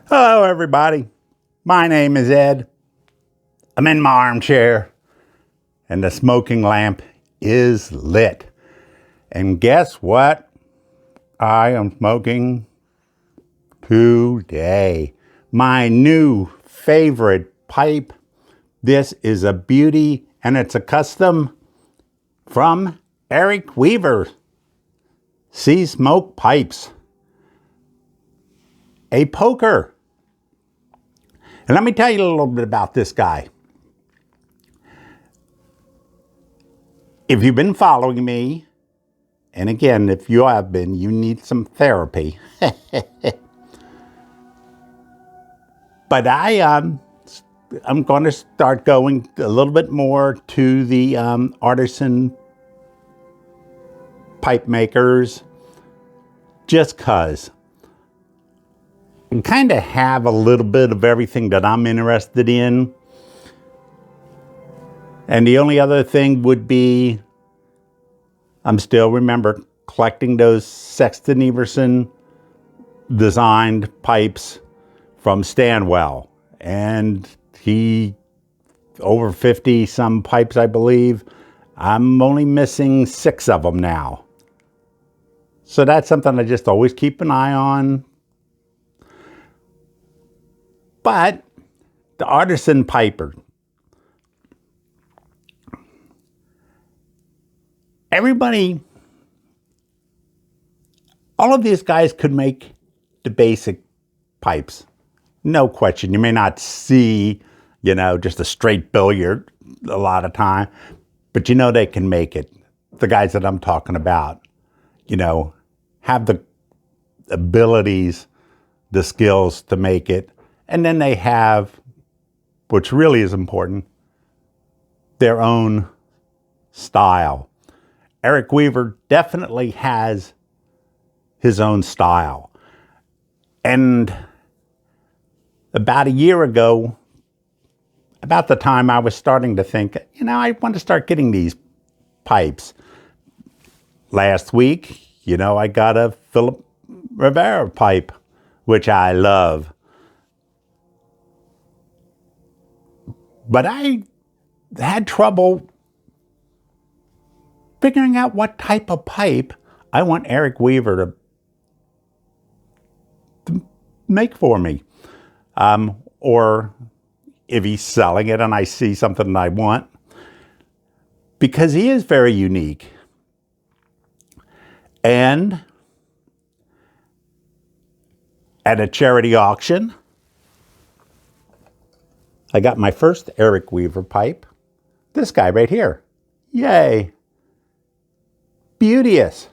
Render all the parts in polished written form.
Hello, everybody. My name is Ed. I'm in my armchair, and the smoking lamp is lit. And guess what? I am smoking today. My new favorite pipe. This is a beauty, and it's a custom from Eric Weaver. Sea Smoke Pipes. A poker. And let me tell you a little bit about this guy. If you've been following me, and again, if you have been, you need some therapy. But I'm going to start going a little bit more to the artisan pipe makers, just because I kind of have a little bit of everything that I'm interested in. And the only other thing would be, I'm still, remember, collecting those Sexton Everson designed pipes from Stanwell. And he, over 50 some pipes, I believe. I'm only missing 6 of them now. So that's something I just always keep an eye on. But the artisan piper, everybody, all of these guys could make the basic pipes. No question. You may not see, just a straight billiard a lot of time, but they can make it. The guys that I'm talking about, have the abilities, the skills to make it. And then they have, which really is important, their own style. Eric Weaver definitely has his own style. And about a year ago, about the time I was starting to think, I want to start getting these pipes. Last week, I got a Philip Rivera pipe, which I love. But I had trouble figuring out what type of pipe I want Eric Weaver to make for me. Or if he's selling it and I see something that I want. Because he is very unique. And at a charity auction, I got my first Eric Weaver pipe. This guy right here. Yay. Beauteous.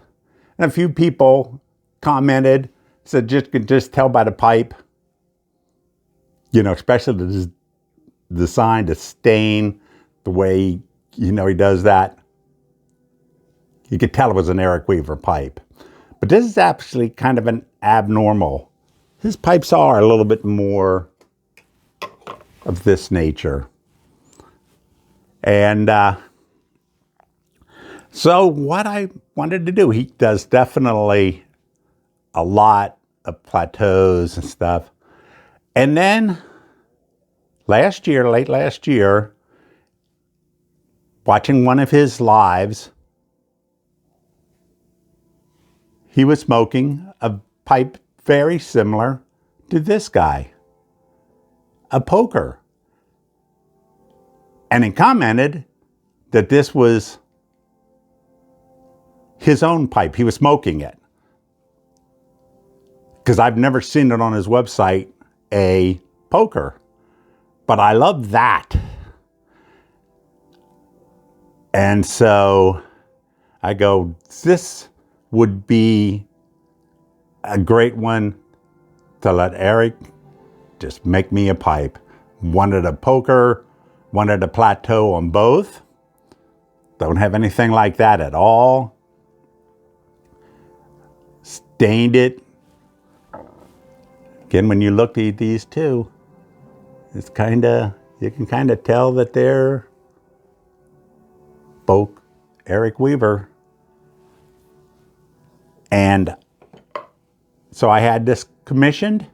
And a few people commented, said you could just tell by the pipe, especially the design, the stain, the way, he does that. You could tell it was an Eric Weaver pipe. But this is actually kind of an abnormal. His pipes are a little bit more of this nature. And so what I wanted to do, he does definitely a lot of plateaus and stuff. And then late last year, watching one of his lives, he was smoking a pipe very similar to this guy, a poker. And he commented that this was his own pipe. He was smoking it. Because I've never seen it on his website, a poker. But I love that. And so I go, this would be a great one to let Eric just make me a pipe. Wanted a poker, wanted a plateau on both. Don't have anything like that at all. Stained it. Again, when you look at these two, it's you can kind of tell that they're both Eric Weaver. And So I had this commissioned.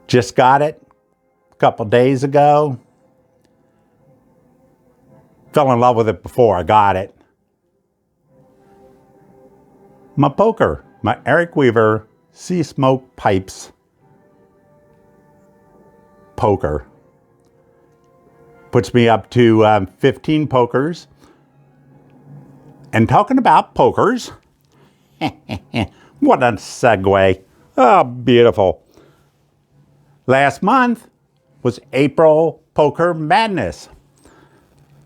Just got it a couple days ago. Fell in love with it before I got it. My poker, my Eric Weaver Sea Smoke Pipes poker. Puts me up to 15 pokers. And talking about pokers, what a segue. Oh, beautiful. Last month was April Poker Madness.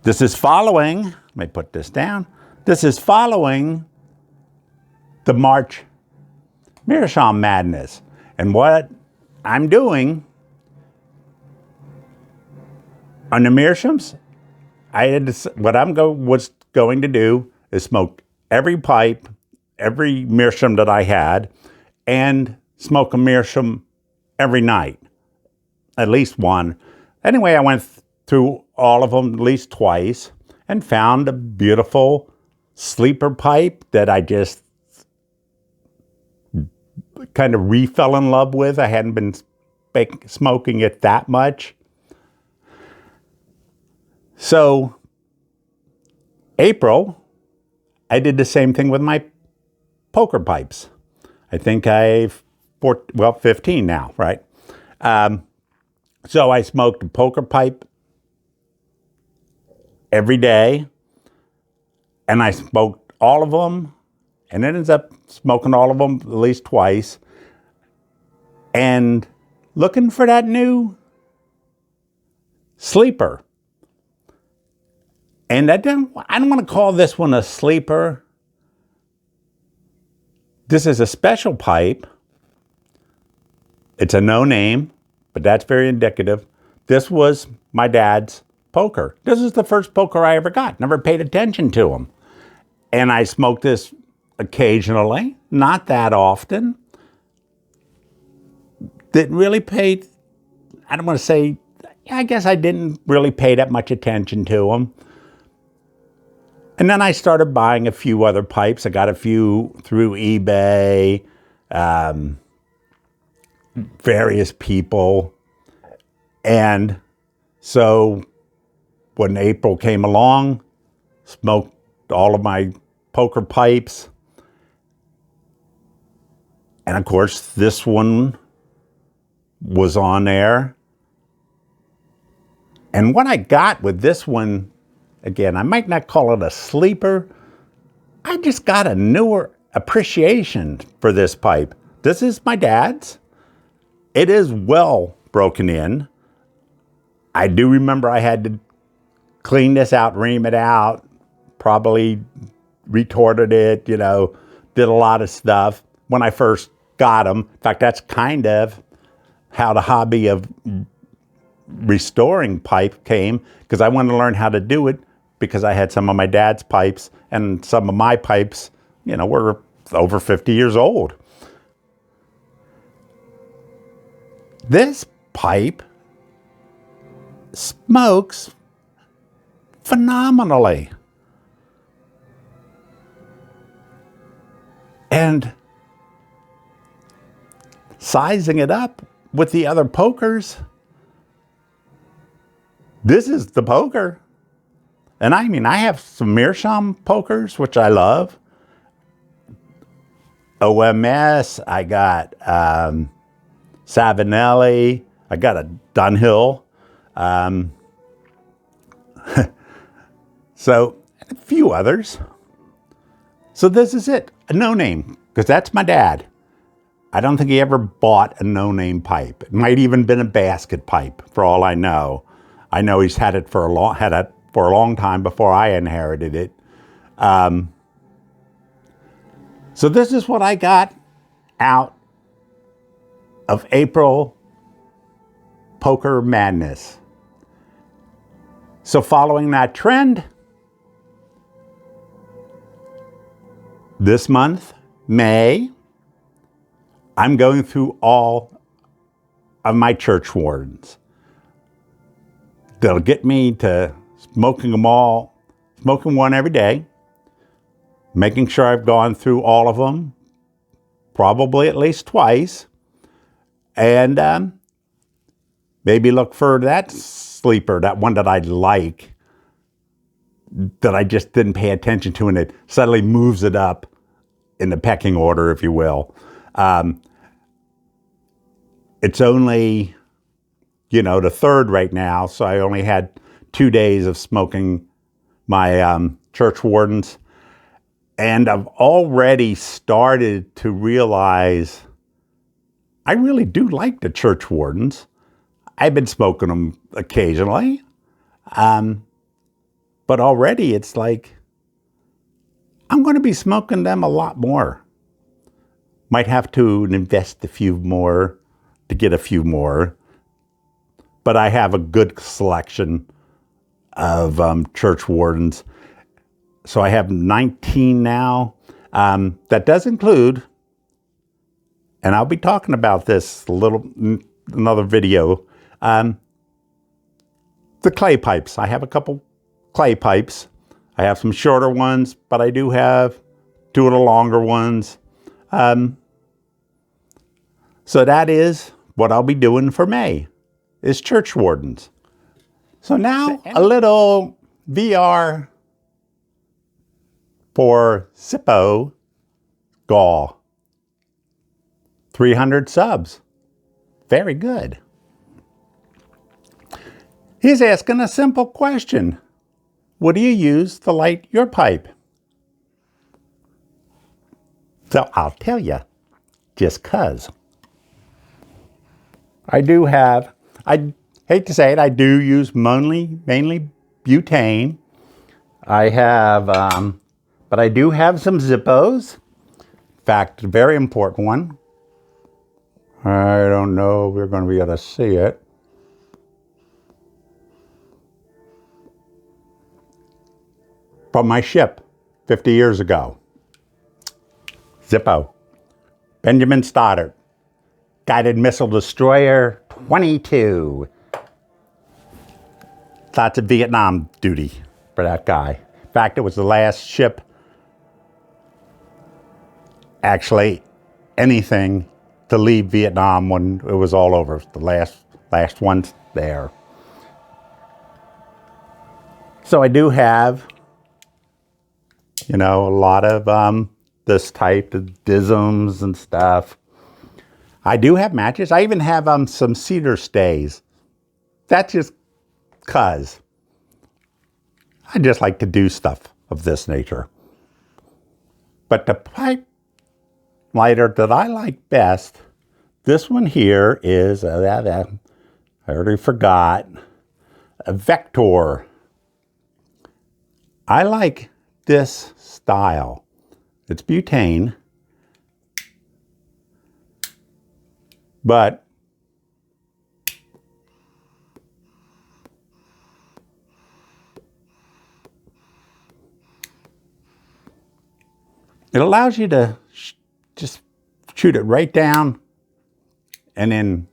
This is following, let me put this down. This is following the March Meerschaum Madness. And what I'm doing on the Meerschaums, what I'm was going to do is smoke every pipe, every Meerschaum that I had, and smoke a Meerschaum every night, at least one. Anyway, I went through all of them at least twice and found a beautiful sleeper pipe that I just kind of fell in love with. I hadn't been smoking it that much. So, April, I did the same thing with my poker pipes. I think 15 now, right? So I smoked a poker pipe every day, and I smoked all of them, and ended up smoking all of them at least twice, and looking for that new sleeper. And I don't want to call this one a sleeper. This is a special pipe. It's a no name, but that's very indicative. This was my dad's poker. This is the first poker I ever got. Never paid attention to them. And I smoked this occasionally, not that often. Didn't really pay, I don't want to say, I guess I didn't really pay that much attention to them. And then I started buying a few other pipes. I got a few through eBay, various people. And so when April came along, smoked all of my poker pipes. And of course, this one was on there. And what I got with this one, again, I might not call it a sleeper. I just got a newer appreciation for this pipe. This is my dad's. It is well broken in. I do remember I had to clean this out, ream it out, probably retorted it, did a lot of stuff when I first got them. In fact, that's kind of how the hobby of restoring pipe came, because I wanted to learn how to do it, because I had some of my dad's pipes, and some of my pipes, were over 50 years old. This pipe smokes phenomenally. And sizing it up with the other pokers, this is the poker. And I have some Meerschaum pokers, which I love. OMS, I got Savinelli, I got a Dunhill. So, a few others. So this is it, a no-name, because that's my dad. I don't think he ever bought a no-name pipe. It might even been a basket pipe, for all I know. I know he's had it for a long time before I inherited it. So this is what I got out of April Poker Madness. So following that trend, this month, May, I'm going through all of my church wardens. They'll get me to smoking them all, smoking one every day, making sure I've gone through all of them, probably at least twice, and maybe look for that sleeper, that one that I like, that I just didn't pay attention to, and it suddenly moves it up in the pecking order, if you will. It's only, the third right now, so I only had 2 days of smoking my church wardens. And I've already started to realize I really do like the church wardens. I've been smoking them occasionally. But already it's like, I'm going to be smoking them a lot more. Might have to invest a few more to get a few more. But I have a good selection of church wardens. So I have 19 now. That does include, and I'll be talking about this another video, the clay pipes. I have a couple clay pipes. I have some shorter ones, but I do have 2 of the longer ones. So that is what I'll be doing for May, is church wardens. So now a little VR for Zippo Gall. 300 subs. Very good. He's asking a simple question. What do you use to light your pipe? So I'll tell you, just 'cause. I hate to say it, I do use mainly butane. I have, but I do have some Zippos. In fact, a very important one. I don't know if we're going to be able to see it. From my ship 50 years ago. Zippo. Benjamin Stoddard. Guided Missile Destroyer 22. Lots of Vietnam duty for that guy. In fact, it was the last ship, actually, anything to leave Vietnam when it was all over. The last one there. So I do have, a lot of this type of DISMs and stuff. I do have matches. I even have some cedar stays. That's just 'cause I just like to do stuff of this nature. But the pipe lighter that I like best, this one here is, I already forgot, a Vector. I like this style. It's butane, but it allows you to just shoot it right down, and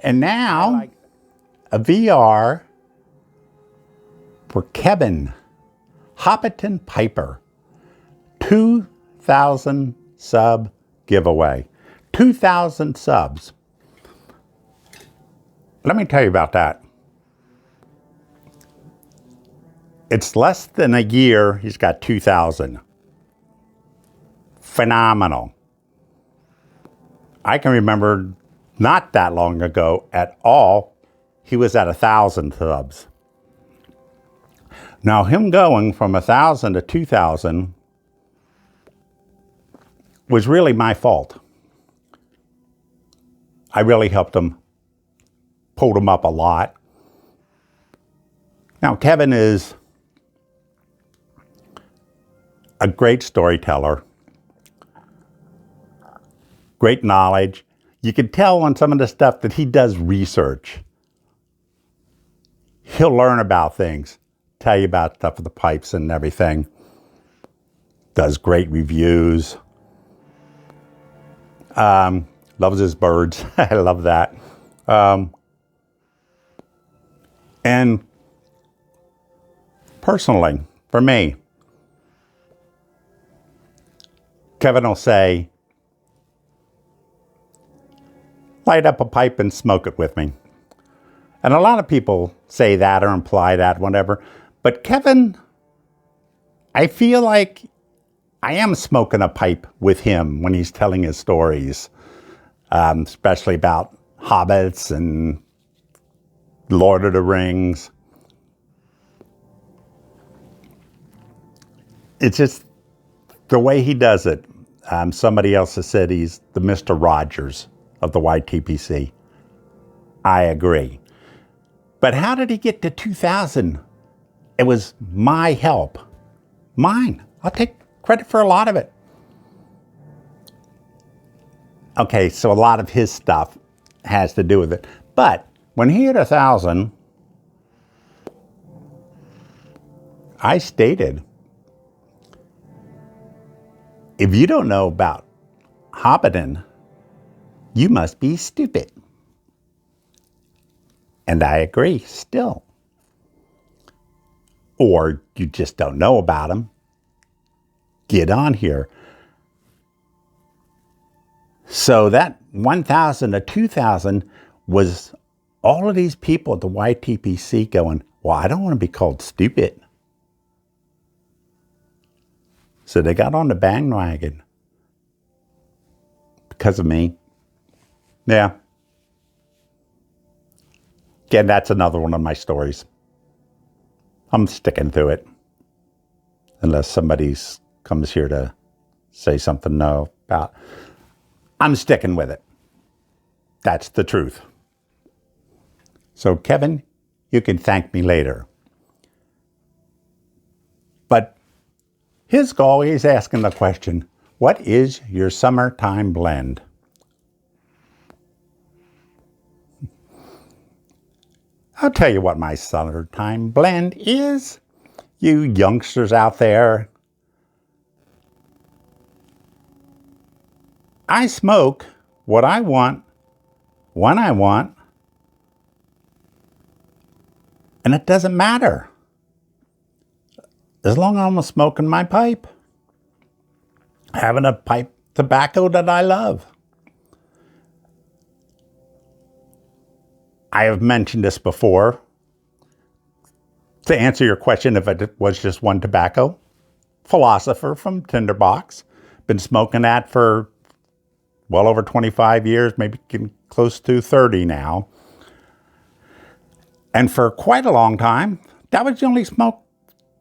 now a VR for Kevin, Hobbiton Piper, 2,000 sub giveaway, 2,000 subs. Let me tell you about that. It's less than a year he's got 2,000. Phenomenal. I can remember not that long ago at all, he was at 1,000 subs. Now him going from 1,000 to 2,000 was really my fault. I really helped him, pulled him up a lot. Now Kevin is a great storyteller. Great knowledge. You can tell on some of the stuff that he does research. He'll learn about things, tell you about stuff with the pipes and everything. Does great reviews. Loves his birds. I love that. And personally, for me, Kevin will say, light up a pipe and smoke it with me. And a lot of people say that or imply that, whatever. But Kevin, I feel like I am smoking a pipe with him when he's telling his stories, especially about hobbits and Lord of the Rings. It's just the way he does it. Somebody else has said he's the Mr. Rogers of the YTPC. I agree. But how did he get to 2,000? It was my help. Mine. I'll take credit for a lot of it. Okay, so a lot of his stuff has to do with it. But when he hit 1,000, I stated, if you don't know about Hobbiton, you must be stupid. And I agree still. Or you just don't know about him. Get on here. So that 1,000 to 2,000 was all of these people at the YTPC going, well, I don't want to be called stupid. So they got on the bandwagon because of me. Yeah. Again, that's another one of my stories. I'm sticking to it. Unless somebody comes here to say something no about. I'm sticking with it. That's the truth. So Kevin, you can thank me later. But his goal, he's asking the question, what is your summertime blend? I'll tell you what my summertime blend is. You youngsters out there, I smoke what I want, when I want, and it doesn't matter. As long as I'm smoking my pipe, having a pipe tobacco that I love. I have mentioned this before. To answer your question, if it was just one tobacco, Philosopher from Tinderbox. Been smoking that for well over 25 years, maybe getting close to 30 now. And for quite a long time, that was the only smoke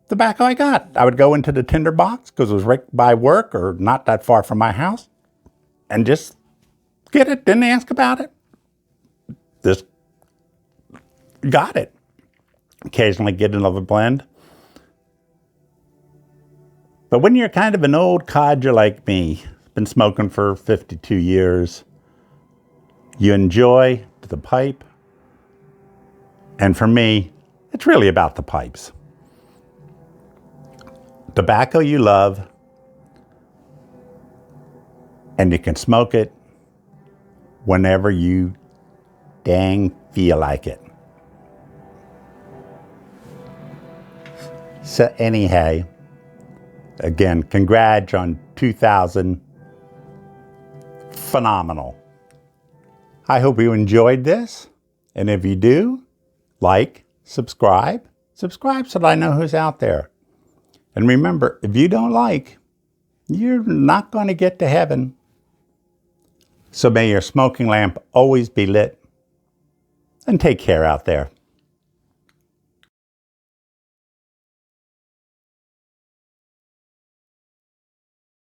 tobacco I got. I would go into the Tinderbox because it was right by work or not that far from my house and just get it, didn't ask about it. Just got it. Occasionally get another blend. But when you're kind of an old codger like me, been smoking for 52 years, you enjoy the pipe. And for me, it's really about the pipes. Tobacco you love, and you can smoke it whenever you dang feel like it. So anyhow, again, congrats on 2,000. Phenomenal. I hope you enjoyed this. And if you do, like, subscribe so that I know who's out there. And remember, if you don't like, you're not going to get to heaven. So may your smoking lamp always be lit. And take care out there.